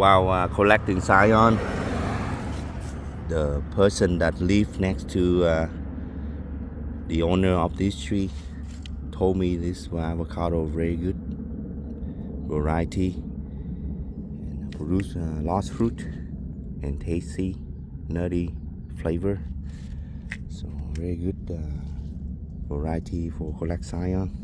while collecting scion, the person that lives next to the owner of this tree told me this avocado very good variety and produce lots fruit and tasty, nutty flavor. So very good variety for collect scion.